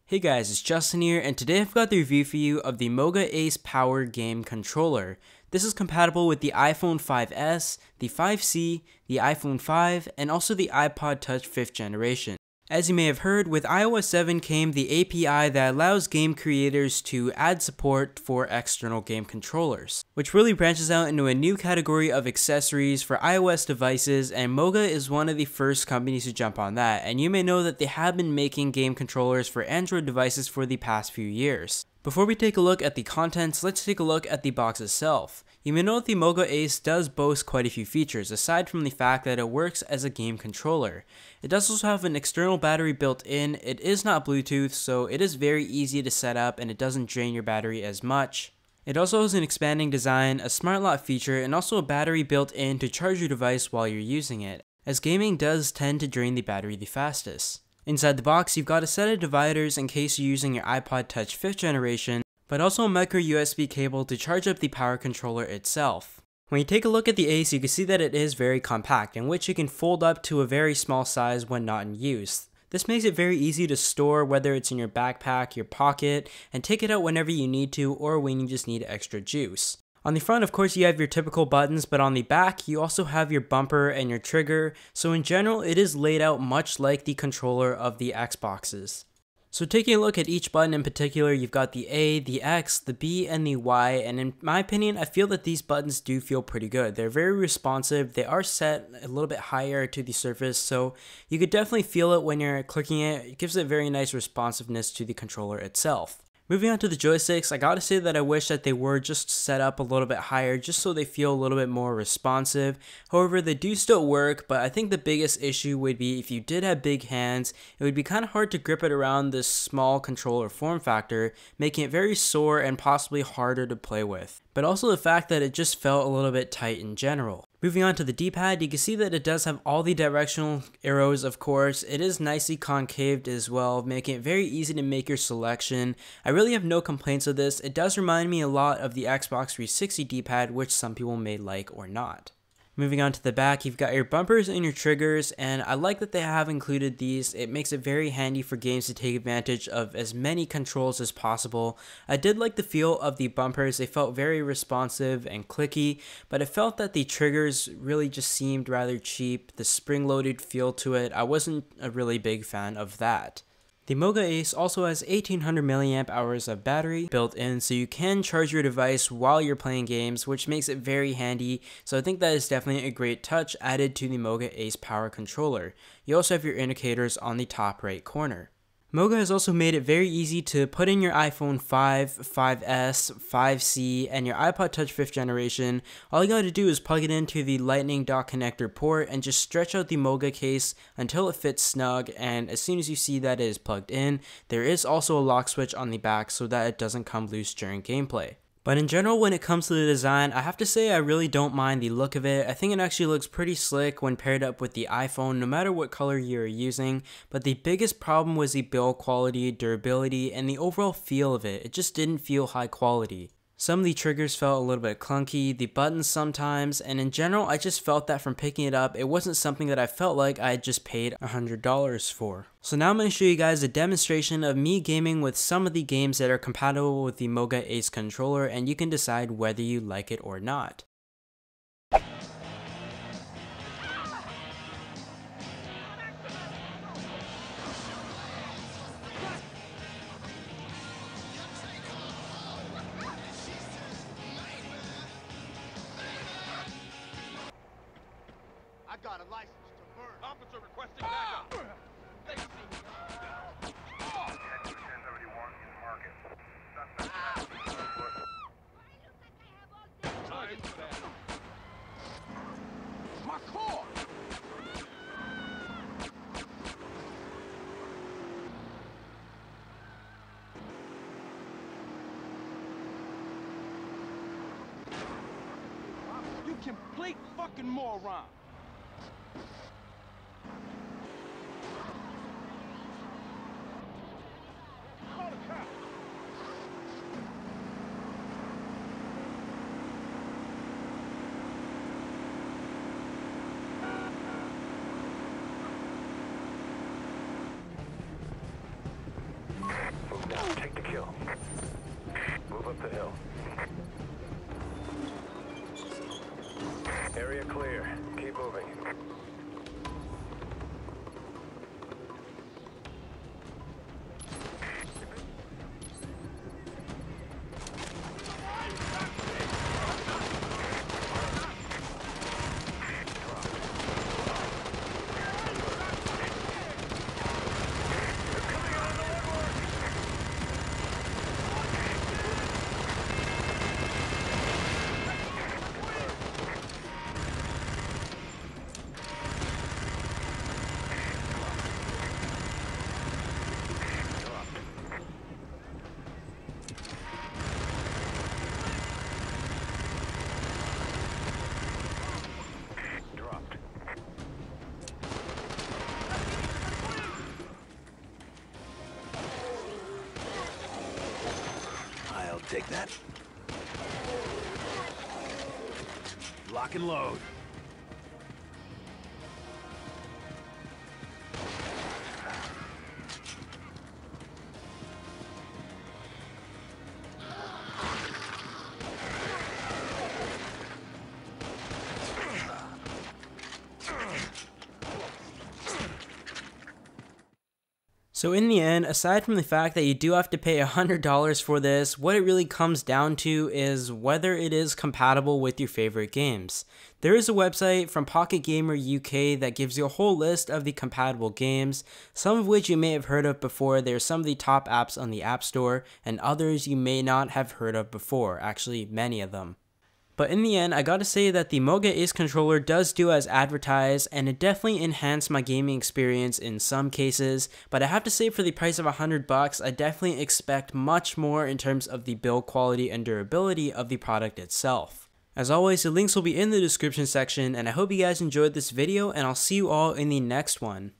Hey guys, it's Justin here, and today I've got the review for you of the Moga Ace Power game controller. This is compatible with the iPhone 5S, the 5C, the iPhone 5, and also the iPod Touch 5th generation. As you may have heard, with iOS 7 came the API that allows game creators to add support for external game controllers, which really branches out into a new category of accessories for iOS devices, and Moga is one of the first companies to jump on that, and you may know that they have been making game controllers for Android devices for the past few years. Before we take a look at the contents, let's take a look at the box itself. You may know that the Moga Ace does boast quite a few features, aside from the fact that it works as a game controller. It does also have an external battery built in. It is not Bluetooth, so it is very easy to set up and it doesn't drain your battery as much. It also has an expanding design, a smart lock feature, and also a battery built in to charge your device while you're using it, as gaming does tend to drain the battery the fastest. Inside the box, you've got a set of dividers in case you're using your iPod Touch 5th generation, but also a micro USB cable to charge up the power controller itself. When you take a look at the Ace, you can see that it is very compact, in which you can fold up to a very small size when not in use. This makes it very easy to store, whether it's in your backpack, your pocket, and take it out whenever you need to or when you just need extra juice. On the front, of course, you have your typical buttons, but on the back, you also have your bumper and your trigger, so in general, it is laid out much like the controller of the Xboxes. So taking a look at each button in particular, you've got the A, the X, the B, and the Y, and in my opinion, I feel that these buttons do feel pretty good. They're very responsive, they are set a little bit higher to the surface, so you could definitely feel it when you're clicking it. It gives it very nice responsiveness to the controller itself. Moving on to the joysticks, I gotta say that I wish that they were just set up a little bit higher just so they feel a little bit more responsive. However, they do still work, but I think the biggest issue would be if you did have big hands, it would be kind of hard to grip it around this small controller form factor, making it very sore and possibly harder to play with. But also the fact that it just felt a little bit tight in general. Moving on to the D-pad, you can see that it does have all the directional arrows, of course. It is nicely concaved as well, making it very easy to make your selection. I really have no complaints with this. It does remind me a lot of the Xbox 360 D-pad, which some people may like or not. Moving on to the back, you've got your bumpers and your triggers, and I like that they have included these. It makes it very handy for games to take advantage of as many controls as possible. I did like the feel of the bumpers. They felt very responsive and clicky, but it felt that the triggers really just seemed rather cheap. The spring-loaded feel to it, I wasn't a really big fan of that. The Moga Ace also has 1800 mAh of battery built in, so you can charge your device while you're playing games, which makes it very handy. So I think that is definitely a great touch added to the Moga Ace Power controller. You also have your indicators on the top right corner. Moga has also made it very easy to put in your iPhone 5, 5S, 5C, and your iPod Touch 5th generation. All you gotta do is plug it into the lightning dock connector port and just stretch out the Moga case until it fits snug, and as soon as you see that it is plugged in, there is also a lock switch on the back so that it doesn't come loose during gameplay. But in general, when it comes to the design, I have to say I really don't mind the look of it. I think it actually looks pretty slick when paired up with the iPhone, no matter what color you're using. But the biggest problem was the build quality, durability, and the overall feel of it. It just didn't feel high quality. Some of the triggers felt a little bit clunky, the buttons sometimes, and in general, I just felt that from picking it up, it wasn't something that I felt like I had just paid $100 for. So now I'm going to show you guys a demonstration of me gaming with some of the games that are compatible with the Moga Ace controller, and you can decide whether you like it or not. I got a license to burn. Officer requesting backup. They see me. 1031 in the market. Time for that. My car! You complete fucking moron! Call the cops! take that. Lock and load. So in the end, aside from the fact that you do have to pay $100 for this, what it really comes down to is whether it is compatible with your favorite games. There is a website from Pocket Gamer UK that gives you a whole list of the compatible games, some of which you may have heard of before. They're some of the top apps on the App Store, and others you may not have heard of before, actually many of them. But in the end, I gotta say that the Moga Ace controller does do as advertised, and it definitely enhanced my gaming experience in some cases, but I have to say for the price of $100, I definitely expect much more in terms of the build quality and durability of the product itself. As always, the links will be in the description section, and I hope you guys enjoyed this video, and I'll see you all in the next one.